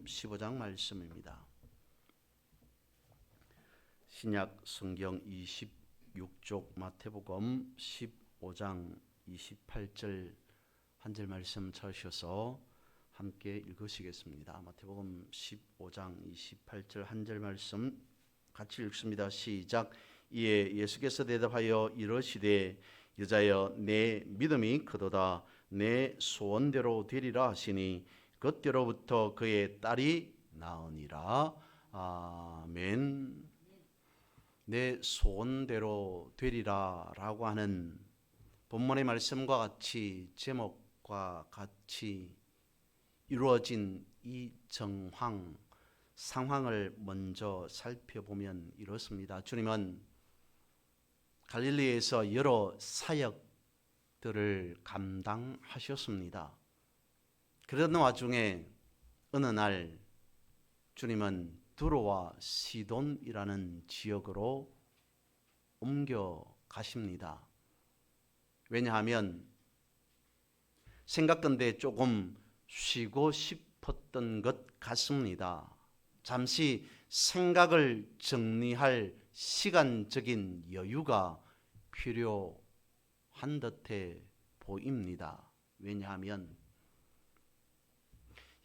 마태복음 15장 말씀입니다. 신약 성경 26쪽 마태복음 15장 28절 한 절 말씀 찾으셔서 함께 읽으시겠습니다. 마태복음 15장 28절 한 절 말씀 같이 읽습니다. 시작. 이에 예수께서 대답하여 이르시되 여자여 내 믿음이 크도다. 내 소원대로 되리라 하시니 그때로부터 그의 딸이 나으니라. 아멘. 내 소원대로 되리라 라고 하는 본문의 말씀과 같이 제목과 같이 이루어진 이 상황을 먼저 살펴보면 이렇습니다. 주님은 갈릴리에서 여러 사역들을 감당하셨습니다. 그런 와중에 어느 날 주님은 두로와 시돈이라는 지역으로 옮겨가십니다. 왜냐하면 생각건대 조금 쉬고 싶었던 것 같습니다. 잠시 생각을 정리할 시간적인 여유가 필요한 듯해 보입니다. 왜냐하면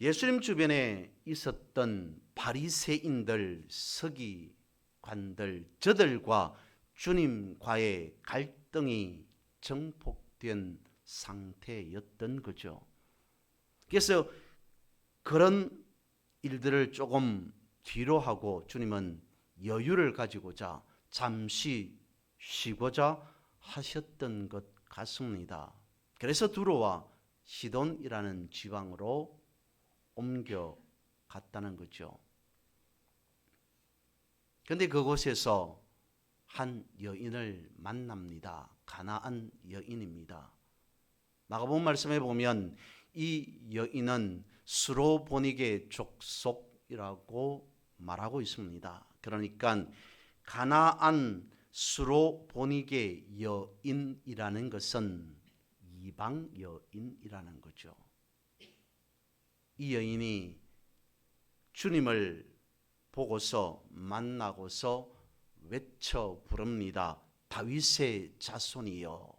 예수님 주변에 있었던 바리새인들, 서기관들, 저들과 주님과의 갈등이 증폭된 상태였던 거죠. 그래서 그런 일들을 조금 뒤로 하고 주님은 여유를 가지고자 잠시 쉬고자 하셨던 것 같습니다. 그래서 두로와 시돈이라는 지방으로 옮겨갔다는 거죠. 그런데 그곳에서 한 여인을 만납니다. 가나안 여인입니다. 마가복음 말씀에 보면 이 여인은 스로보닉의 족속이라고 말하고 있습니다. 그러니까 가나안 스로보닉의 여인이라는 것은 이방 여인이라는 거죠. 이 여인이 주님을 보고서 만나고서 외쳐 부릅니다. 다윗의 자손이여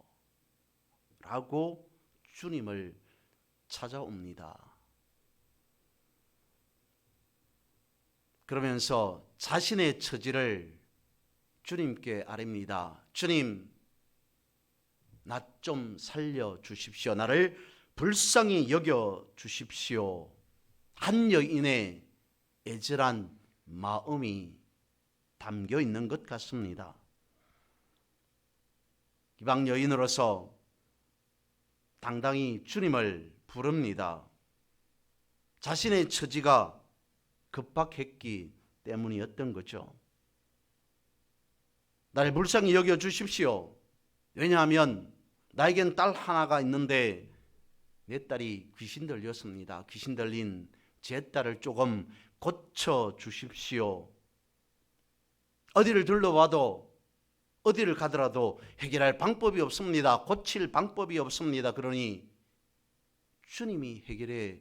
라고 주님을 찾아옵니다. 그러면서 자신의 처지를 주님께 아뢰입니다. 주님, 나 좀 살려주십시오. 나를 불쌍히 여겨주십시오. 한 여인의 애절한 마음이 담겨 있는 것 같습니다. 이방 여인으로서 당당히 주님을 부릅니다. 자신의 처지가 급박했기 때문이었던 거죠. 나를 불쌍히 여겨주십시오. 왜냐하면 나에겐 딸 하나가 있는데 내 딸이 귀신 들렸습니다. 귀신 들린 제 딸을 조금 고쳐주십시오. 어디를 둘러봐도 어디를 가더라도 해결할 방법이 없습니다. 고칠 방법이 없습니다. 그러니 주님이 해결해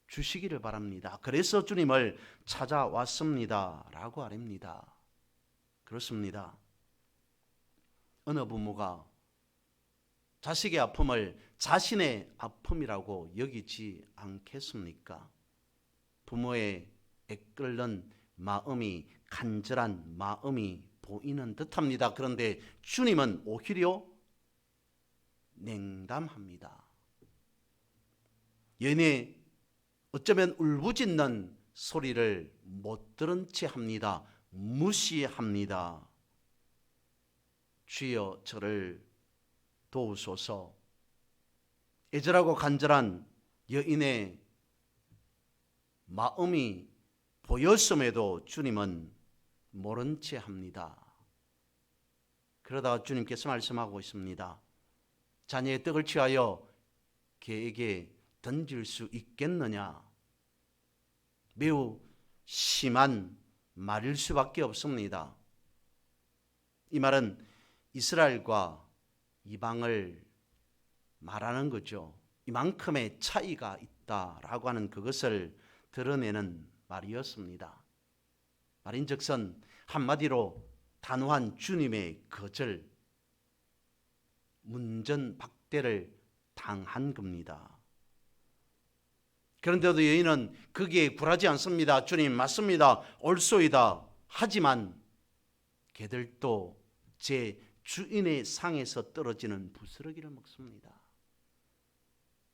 주시기를 바랍니다. 그래서 주님을 찾아왔습니다 라고 아뢰입니다. 그렇습니다. 어느 부모가 자식의 아픔을 자신의 아픔이라고 여기지 않겠습니까? 부모의 애끓는 마음이, 간절한 마음이 보이는 듯합니다. 그런데 주님은 오히려 냉담합니다. 여인의 어쩌면 울부짖는 소리를 못 들은 채 합니다. 무시합니다. 주여 저를 도우소서. 애절하고 간절한 여인의 마음이 보였음에도 주님은 모른 채 합니다. 그러다가 주님께서 말씀하고 있습니다. 자녀의 떡을 취하여 개에게 던질 수 있겠느냐? 매우 심한 말일 수밖에 없습니다. 이 말은 이스라엘과 이방을 말하는 거죠. 이만큼의 차이가 있다라고 하는 그것을 드러내는 말이었습니다. 말인즉슨 한마디로 단호한 주님의 거절, 문전박대를 당한 겁니다. 그런데도 여인은 거기에 굴하지 않습니다. 주님 맞습니다. 옳소이다. 하지만 개들도 제 주인의 상에서 떨어지는 부스러기를 먹습니다.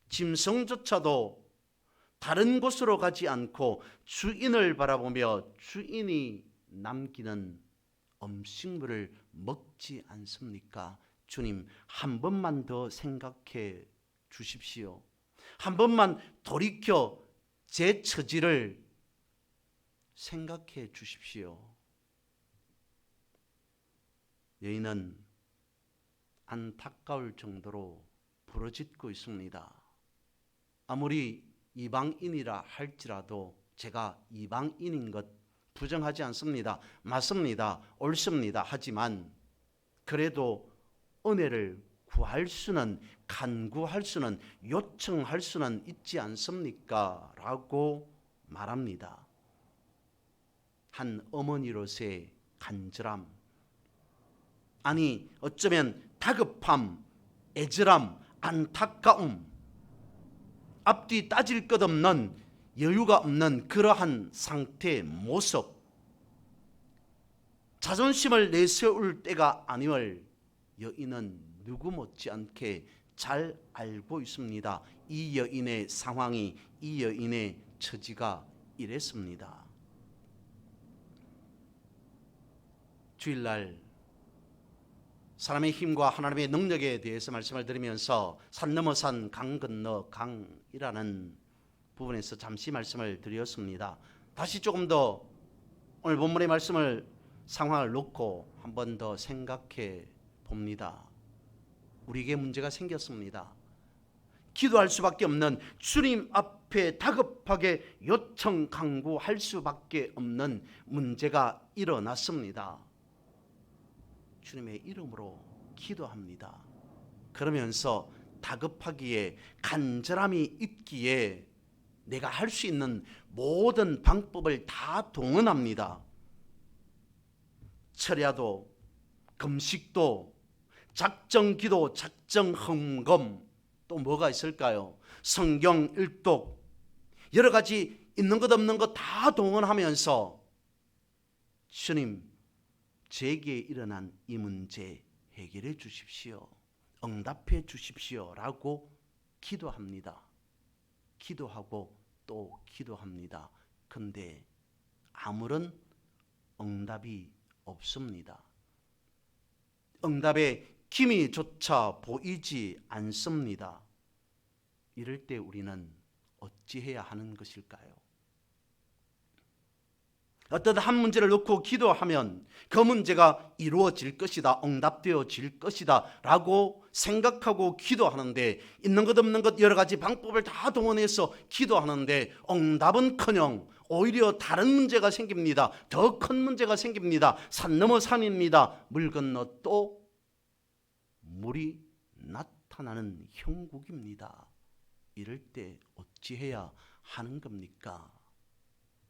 짐승조차도 다른 곳으로 가지 않고 주인을 바라보며 주인이 남기는 음식물을 먹지 않습니까? 주님, 한 번만 더 생각해 주십시오. 한 번만 돌이켜 제 처지를 생각해 주십시오. 여인은 안타까울 정도로 부르짖고 있습니다. 아무리 이방인이라 할지라도 제가 이방인인 것 부정하지 않습니다. 맞습니다. 옳습니다. 하지만 그래도 은혜를 구할 수는, 간구할 수는, 요청할 수는 있지 않습니까? 라고 말합니다. 한 어머니로서의 간절함, 아니 어쩌면 다급함, 애절함, 안타까움, 앞뒤 따질 것 없는, 여유가 없는 그러한 상태의 모습, 자존심을 내세울 때가 아님을 여인은 누구 못지않게 잘 알고 있습니다. 이 여인의 상황이, 이 여인의 처지가 이랬습니다. 주일날 사람의 힘과 하나님의 능력에 대해서 말씀을 드리면서 산 넘어 산, 강 건너 강이라는 부분에서 잠시 말씀을 드렸습니다. 다시 조금 더 오늘 본문의 말씀을, 상황을 놓고 한 번 더 생각해 봅니다. 우리에게 문제가 생겼습니다. 기도할 수밖에 없는, 주님 앞에 다급하게 요청 간구할 수밖에 없는 문제가 일어났습니다. 주님의 이름으로 기도합니다. 그러면서 다급하기에, 간절함이 있기에 내가 할 수 있는 모든 방법을 다 동원합니다. 철야도, 금식도, 작정기도, 작정헌금, 또 뭐가 있을까요? 성경 일독, 여러 가지 있는 것 없는 것 다 동원하면서 주님, 제게 일어난 이 문제 해결해 주십시오. 응답해 주십시오. 라고 기도합니다. 기도하고 또 기도합니다. 근데 아무런 응답이 없습니다. 응답의 기미조차 보이지 않습니다. 이럴 때 우리는 어찌해야 하는 것일까요? 어떤 한 문제를 놓고 기도하면 그 문제가 이루어질 것이다, 응답되어질 것이다 라고 생각하고 기도하는데, 있는 것 없는 것 여러 가지 방법을 다 동원해서 기도하는데 응답은커녕 오히려 다른 문제가 생깁니다. 더 큰 문제가 생깁니다. 산 넘어 산입니다. 물 건너 또 물이 나타나는 형국입니다. 이럴 때 어찌해야 하는 겁니까?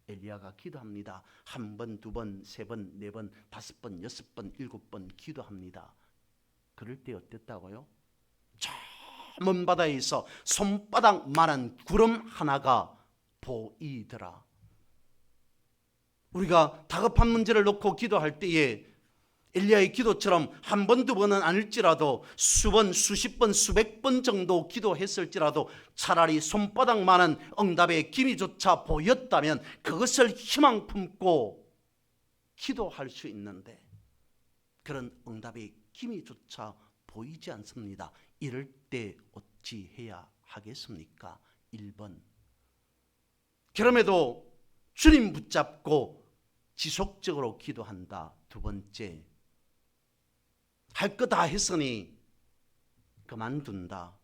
엘리야가 기도합니다. 한 번, 두 번, 세 번, 네 번, 다섯 번, 여섯 번, 일곱 번 기도합니다. 그럴 때 어땠다고요? 저 먼 바다에서 손바닥만한 구름 하나가 보이더라. 우리가 다급한 문제를 놓고 기도할 때에 엘리야의 기도처럼 한 번, 두 번은 아닐지라도 수번, 수십 번, 수백 번 정도 기도했을지라도 차라리 손바닥만한 응답의 기미조차 보였다면 그것을 희망 품고 기도할 수 있는데, 그런 응답의 기미조차 보이지 않습니다. 이럴 때 어찌해야 하겠습니까? 1번, 그럼에도 주님 붙잡고 지속적으로 기도한다. 2번째, 할 거 다 했으니 그만둔다.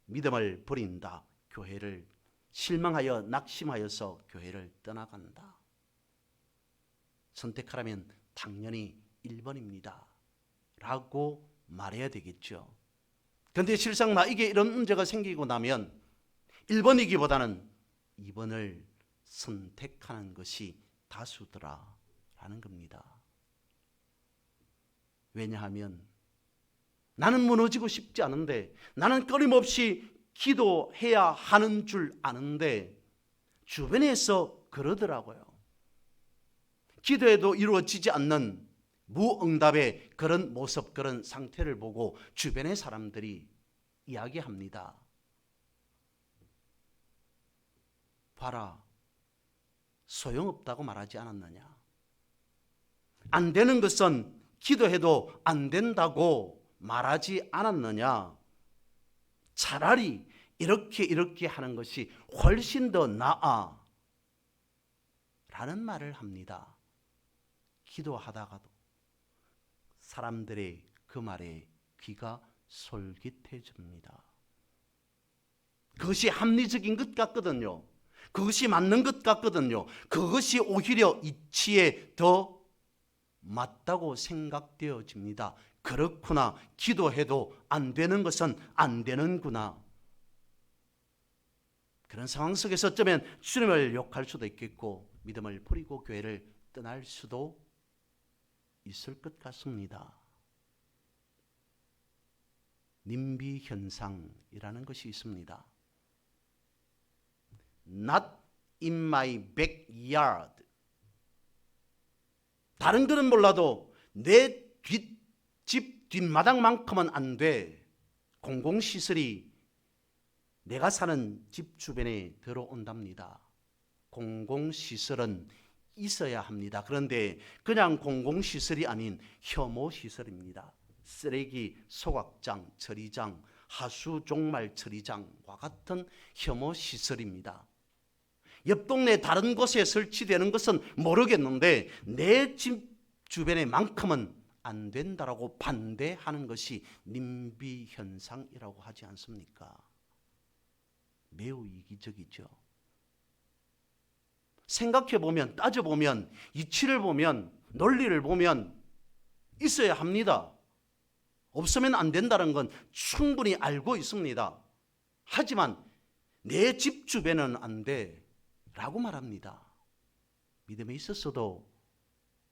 믿음을 버린다. 교회를 실망하여 낙심하여서 교회를 떠나간다. 선택하라면 당연히 1번입니다. 라고 말해야 되겠죠. 그런데 실상 나에게 이런 문제가 생기고 나면 1번이기보다는 2번을 선택하는 것이 다수더라라는 겁니다. 왜냐하면 나는 무너지고 싶지 않은데, 나는 끊임없이 기도해야 하는 줄 아는데 주변에서 그러더라고요. 기도해도 이루어지지 않는 무응답의 그런 모습, 그런 상태를 보고 주변의 사람들이 이야기합니다. 봐라, 소용없다고 말하지 않았느냐. 안 되는 것은 기도해도 안 된다고 말하지 않았느냐. 차라리 이렇게 하는 것이 훨씬 더 나아 라는 말을 합니다. 기도하다가도 사람들의 그 말에 귀가 솔깃해집니다. 그것이 합리적인 것 같거든요. 그것이 맞는 것 같거든요. 그것이 오히려 이치에 더 맞다고 생각되어집니다. 그렇구나. 기도해도 안 되는 것은 안 되는구나. 그런 상황 속에서 어쩌면 주님을 욕할 수도 있겠고 믿음을 버리고 교회를 떠날 수도 있을 것 같습니다. 님비 현상이라는 것이 있습니다. Not in my backyard. 다른 거는 몰라도 내 집 뒷마당만큼은 안 돼. 공공시설이 내가 사는 집 주변에 들어온답니다. 공공시설은 있어야 합니다. 그런데 그냥 공공시설이 아닌 혐오시설입니다. 쓰레기 소각장, 처리장, 하수 종말 처리장과 같은 혐오시설입니다. 옆 동네 다른 곳에 설치되는 것은 모르겠는데 내 집 주변에만큼은 안 된다라고 반대하는 것이 님비 현상이라고 하지 않습니까? 매우 이기적이죠. 생각해보면, 따져보면, 이치를 보면, 논리를 보면 있어야 합니다. 없으면 안 된다는 건 충분히 알고 있습니다. 하지만 내 집 주변은 안 돼 라고 말합니다. 믿음에 있어서도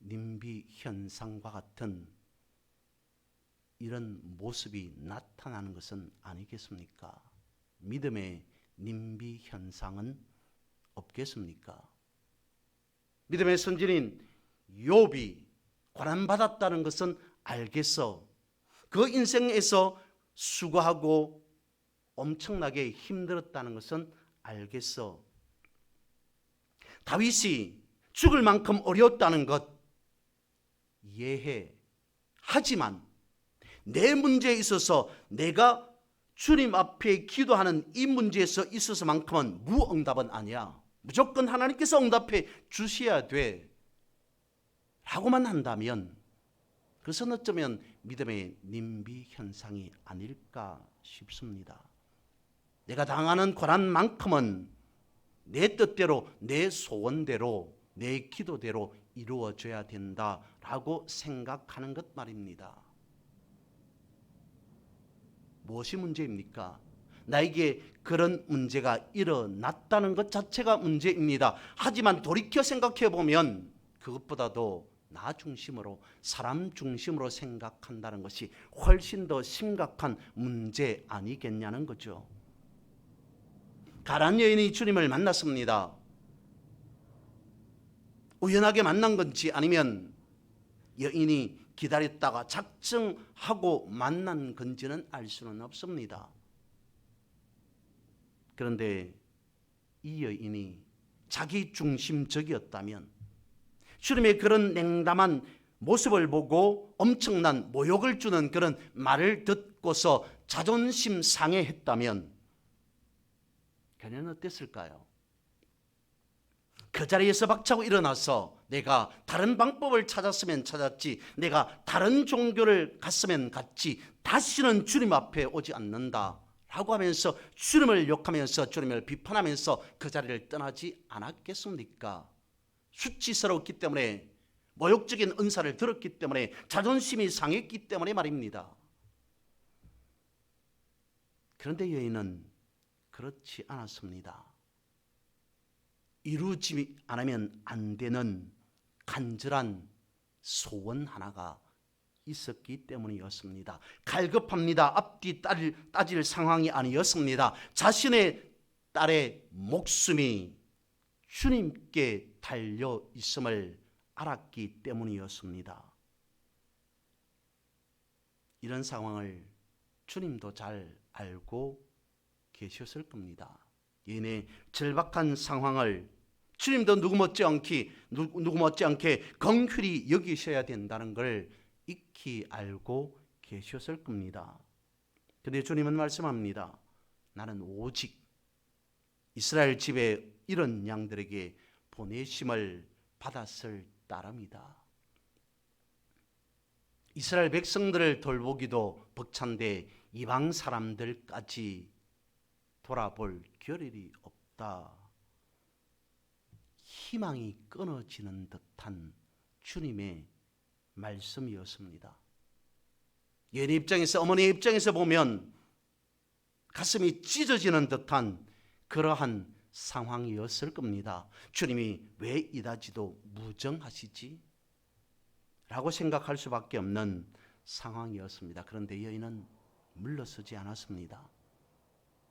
님비 현상과 같은 이런 모습이 나타나는 것은 아니겠습니까? 믿음의 님비 현상은 없겠습니까? 믿음의 선진인 욥이 고난받았다는 것은 알겠어. 그 인생에서 수고하고 엄청나게 힘들었다는 것은 알겠어. 다윗이 죽을 만큼 어려웠다는 것 이해해. 하지만 내 문제에 있어서 내가 주님 앞에 기도하는 이 문제에서 있어서만큼은 무응답은 아니야. 무조건 하나님께서 응답해 주셔야 돼 라고만 한다면 그것은 어쩌면 믿음의 님비 현상이 아닐까 싶습니다. 내가 당하는 고난만큼은 내 뜻대로, 내 소원대로, 내 기도대로 이루어져야 된다라고 생각하는 것 말입니다. 무엇이 문제입니까? 나에게 그런 문제가 일어났다는 것 자체가 문제입니다. 하지만 돌이켜 생각해 보면 그것보다도 나 중심으로, 사람 중심으로 생각한다는 것이 훨씬 더 심각한 문제 아니겠냐는 거죠. 가나안 여인이 주님을 만났습니다. 우연하게 만난 건지 아니면 여인이 기다렸다가 작정하고 만난 건지는 알 수는 없습니다. 그런데 이 여인이 자기 중심적이었다면 주님의 그런 냉담한 모습을 보고 엄청난 모욕을 주는 그런 말을 듣고서 자존심 상해했다면 그녀는 어땠을까요? 그 자리에서 박차고 일어나서 내가 다른 방법을 찾았으면 찾았지, 내가 다른 종교를 갔으면 갔지, 다시는 주님 앞에 오지 않는다 라고 하면서 주님을 욕하면서 주님을 비판하면서 그 자리를 떠나지 않았겠습니까? 수치스러웠기 때문에, 모욕적인 은사를 들었기 때문에, 자존심이 상했기 때문에 말입니다. 그런데 여인은 그렇지 않았습니다. 이루어지지 않으면 안 되는 간절한 소원 하나가 있었기 때문이었습니다. 갈급합니다. 앞뒤 따질 상황이 아니었습니다. 자신의 딸의 목숨이 주님께 달려 있음을 알았기 때문이었습니다. 이런 상황을 주님도 잘 알고 계셨을 겁니다. 얘네 절박한 상황을 주님도 누구 못지않게 긍휼히 여기셔야 된다는 걸 익히 알고 계셨을 겁니다. 그런데 주님은 말씀합니다. 나는 오직 이스라엘 집에 이런 양들에게 보내심을 받았을 따름이다. 이스라엘 백성들을 돌보기도 벅찬데 이방 사람들까지 돌아볼 겨를이 없다. 희망이 끊어지는 듯한 주님의 말씀이었습니다. 얘네 입장에서, 어머니의 입장에서 보면 가슴이 찢어지는 듯한 그러한 상황이었을 겁니다. 주님이 왜 이다지도 무정하시지? 라고 생각할 수밖에 없는 상황이었습니다. 그런데 여인은 물러서지 않았습니다.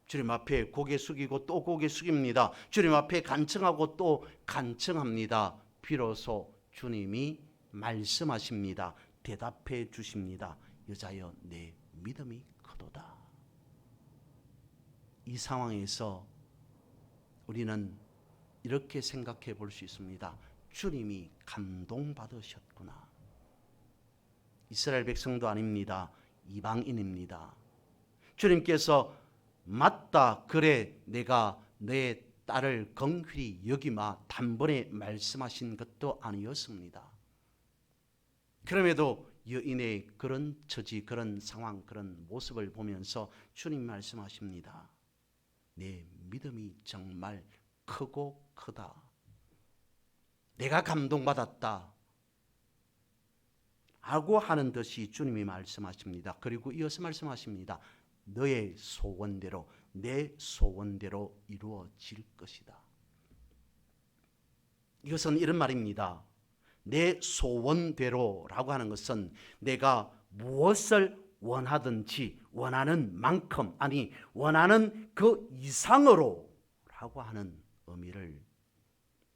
주님 앞에 고개 숙이고 또 고개 숙입니다. 주님 앞에 간청하고 또 간청합니다. 비로소 주님이 말씀하십니다. 대답해 주십니다. 여자여, 내 믿음이 크도다. 이 상황에서 우리는 이렇게 생각해 볼 수 있습니다. 주님이 감동받으셨구나. 이스라엘 백성도 아닙니다. 이방인입니다. 주님께서 맞다, 그래, 내가 내 딸을 긍휼히 여기마 단번에 말씀하신 것도 아니었습니다. 그럼에도 여인의 그런 처지, 그런 상황, 그런 모습을 보면서 주님 말씀하십니다. 내 믿음이 정말 크고 크다. 내가 감동받았다. 라고 하는 듯이 주님이 말씀하십니다. 그리고 이어서 말씀하십니다. 너의 소원대로, 내 소원대로 이루어질 것이다. 이것은 이런 말입니다. 내 소원대로라고 하는 것은 내가 무엇을 원하든지 원하는 만큼, 아니 원하는 그 이상으로 라고 하는 의미를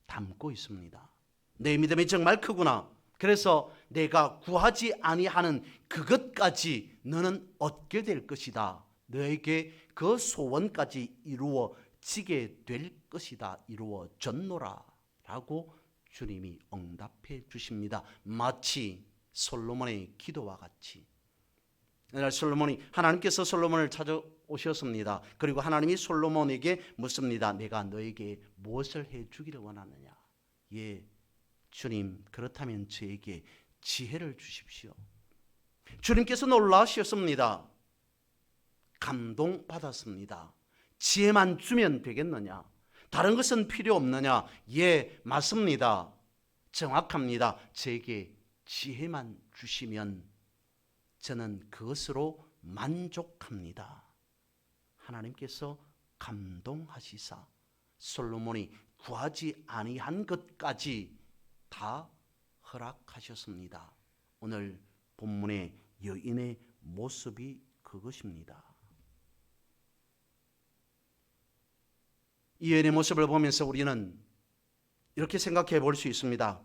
담고 있습니다. 내 믿음이 정말 크구나. 그래서 내가 구하지 아니하는 그것까지 너는 얻게 될 것이다. 너에게 그 소원까지 이루어지게 될 것이다. 이루어졌노라 라고 주님이 응답해 주십니다. 마치 솔로몬의 기도와 같이. 하나님께서 솔로몬을 찾아오셨습니다. 그리고 하나님이 솔로몬에게 묻습니다. 내가 너에게 무엇을 해주기를 원하느냐? 예, 주님, 그렇다면 저에게 지혜를 주십시오. 주님께서 놀라셨습니다. 감동받았습니다. 지혜만 주면 되겠느냐? 다른 것은 필요 없느냐? 예, 맞습니다. 정확합니다. 저에게 지혜만 주시면 저는 그것으로 만족합니다. 하나님께서 감동하시사 솔로몬이 구하지 아니한 것까지 다 허락하셨습니다. 오늘 본문의 여인의 모습이 그것입니다. 이 여인의 모습을 보면서 우리는 이렇게 생각해 볼 수 있습니다.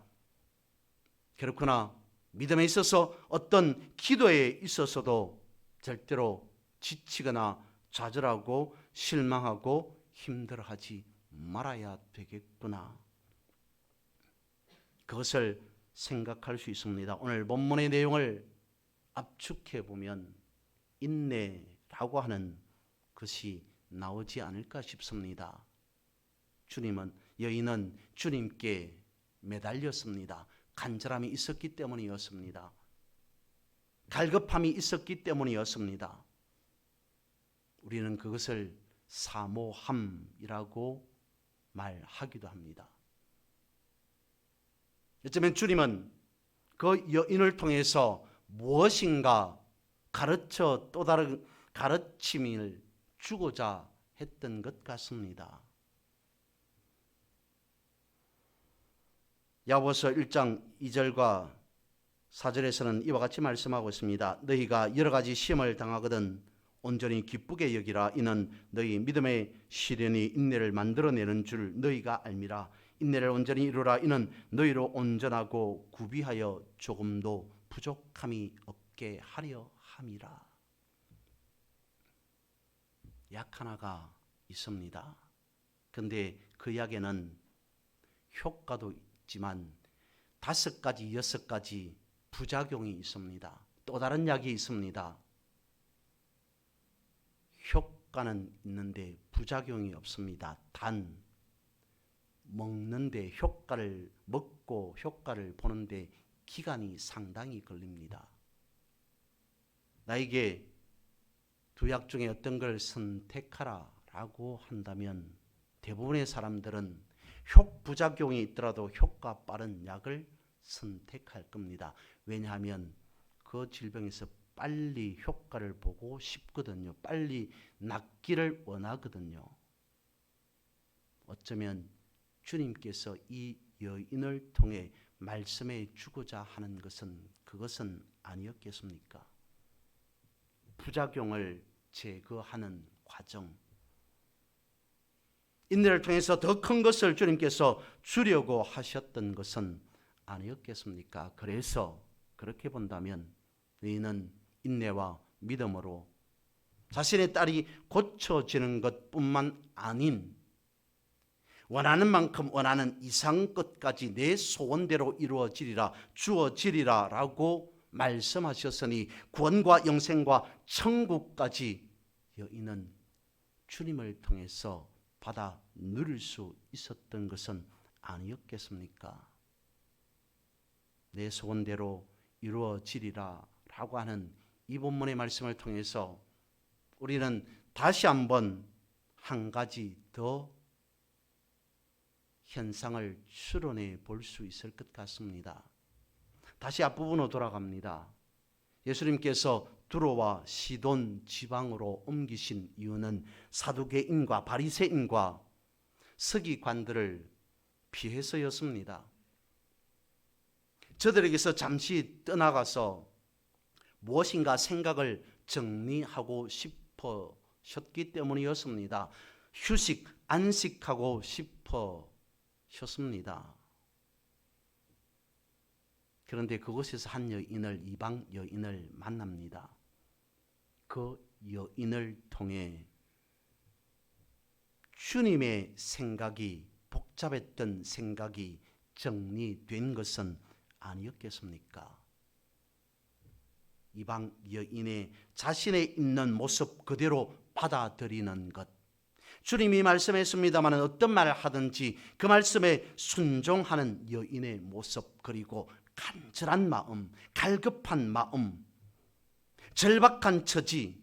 그렇구나. 믿음에 있어서 어떤 기도에 있어서도 절대로 지치거나 좌절하고 실망하고 힘들어하지 말아야 되겠구나. 그것을 생각할 수 있습니다. 오늘 본문의 내용을 압축해 보면 인내라고 하는 것이 나오지 않을까 싶습니다. 여인은 주님께 매달렸습니다. 간절함이 있었기 때문이었습니다. 갈급함이 있었기 때문이었습니다. 우리는 그것을 사모함이라고 말하기도 합니다. 어쩌면 주님은 그 여인을 통해서 무엇인가 가르쳐 또 다른 가르침을 주고자 했던 것 같습니다. 야고보서 1장 2절과 4절에서는 이와 같이 말씀하고 있습니다. 너희가 여러 가지 시험을 당하거든 온전히 기쁘게 여기라. 이는 너희 믿음의 시련이 인내를 만들어내는 줄 너희가 알미라. 인내를 온전히 이루라. 이는 너희로 온전하고 구비하여 조금도 부족함이 없게 하려 함이라. 약 하나가 있습니다. 그런데 그 약에는 효과도 있지만 5가지, 6가지 부작용이 있습니다. 또 다른 약이 있습니다. 효과는 있는데 부작용이 없습니다. 단 먹는데 먹고 효과를 보는데 기간이 상당히 걸립니다. 나에게 두 약 중에 어떤 걸 선택하라 라고 한다면 대부분의 사람들은 부작용이 있더라도 효과 빠른 약을 선택할 겁니다. 왜냐하면 그 질병에서 빨리 효과를 보고 싶거든요. 빨리 낫기를 원하거든요. 어쩌면 주님께서 이 여인을 통해 말씀해 주고자 하는 그것은 아니었겠습니까? 부작용을 제거하는 과정, 인내를 통해서 더 큰 것을 주님께서 주려고 하셨던 것은 아니었겠습니까? 그래서 그렇게 본다면 너희는 인내와 믿음으로 자신의 딸이 고쳐지는 것뿐만 아닌 원하는 만큼 원하는 이상 것까지 내 소원대로 이루어지리라, 주어지리라 라고 말씀하셨으니 구원과 영생과 천국까지 여인은 주님을 통해서 받아 누릴 수 있었던 것은 아니었겠습니까? 내 소원대로 이루어지리라 라고 하는 이 본문의 말씀을 통해서 우리는 다시 한번 한 가지 더 현상을 추론해 볼 수 있을 것 같습니다. 다시 앞부분으로 돌아갑니다. 예수님께서 두로와 시돈 지방으로 옮기신 이유는 사두개인과 바리새인과 서기관들을 피해서였습니다. 저들에게서 잠시 떠나가서 무엇인가 생각을 정리하고 싶으셨기 때문이었습니다. 안식하고 싶으셨습니다. 그런데 그곳에서 한 이방 여인을 만납니다. 그 여인을 통해 주님의 복잡했던 생각이 정리된 것은 아니었겠습니까? 이방 여인의 자신의 있는 모습 그대로 받아들이는 것. 주님이 말씀했습니다만 어떤 말을 하든지 그 말씀에 순종하는 여인의 모습, 그리고 간절한 마음, 갈급한 마음, 절박한 처지,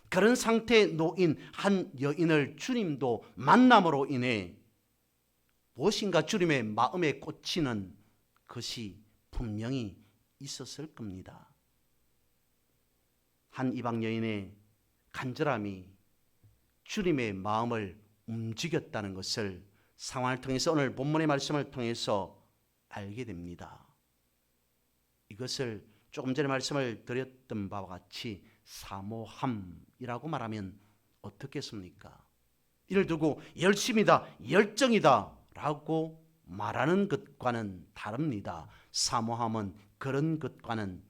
그런 상태에 놓인 한 여인을 주님도 만남으로 인해 무엇인가 주님의 마음에 꽂히는 것이 분명히 있었을 겁니다. 한 이방 여인의 간절함이 주님의 마음을 움직였다는 것을 상황을 통해서 오늘 본문의 말씀을 통해서 알게 됩니다. 이것을 조금 전에 말씀을 드렸던 바와 같이 사모함이라고 말하면 어떻겠습니까? 이를 두고 열심이다, 열정이다 라고 말하는 것과는 다릅니다. 사모함은 그런 것과는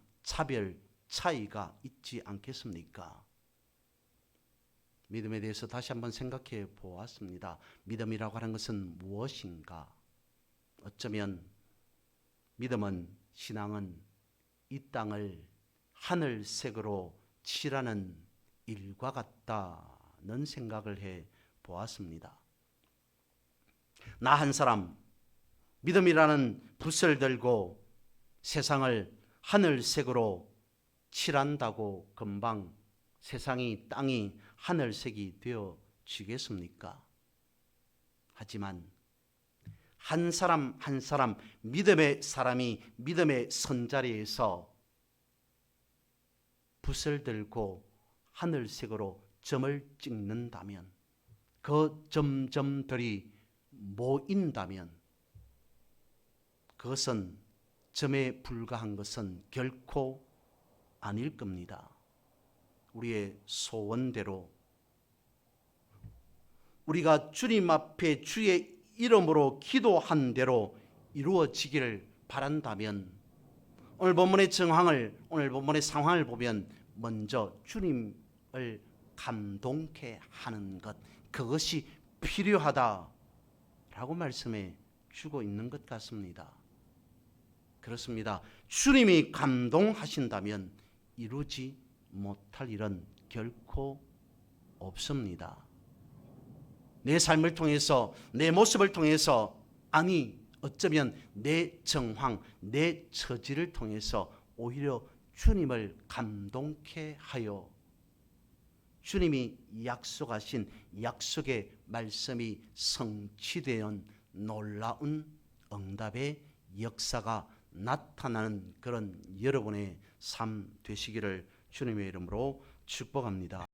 차이가 있지 않겠습니까? 믿음에 대해서 다시 한번 생각해 보았습니다. 믿음이라고 하는 것은 무엇인가? 어쩌면 믿음은, 신앙은 이 땅을 하늘색으로 칠하는 일과 같다는 생각을 해 보았습니다. 나 한 사람 믿음이라는 붓을 들고 세상을 하늘색으로 칠한다고 금방 세상이, 땅이 하늘색이 되어지겠습니까? 하지만 한 사람 한 사람 믿음의 사람이 믿음의 선자리에서 붓을 들고 하늘색으로 점을 찍는다면, 그 점점들이 모인다면 그것은 점에 불과한 것은 결코 아닐 겁니다. 우리의 소원대로 우리가 주님 앞에 주의 이름으로 기도한 대로 이루어지기를 바란다면 오늘 본문의 상황을 보면 먼저 주님을 감동케 하는 것, 그것이 필요하다라고 말씀해 주고 있는 것 같습니다. 그렇습니다. 주님이 감동하신다면 이루지 못할 일은 결코 없습니다. 내 삶을 통해서, 내 모습을 통해서, 아니 어쩌면 내 정황, 내 처지를 통해서 오히려 주님을 감동케 하여 주님이 약속하신 약속의 말씀이 성취되는 놀라운 응답의 역사가 나타나는 그런 여러분의 삶 되시기를 주님의 이름으로 축복합니다.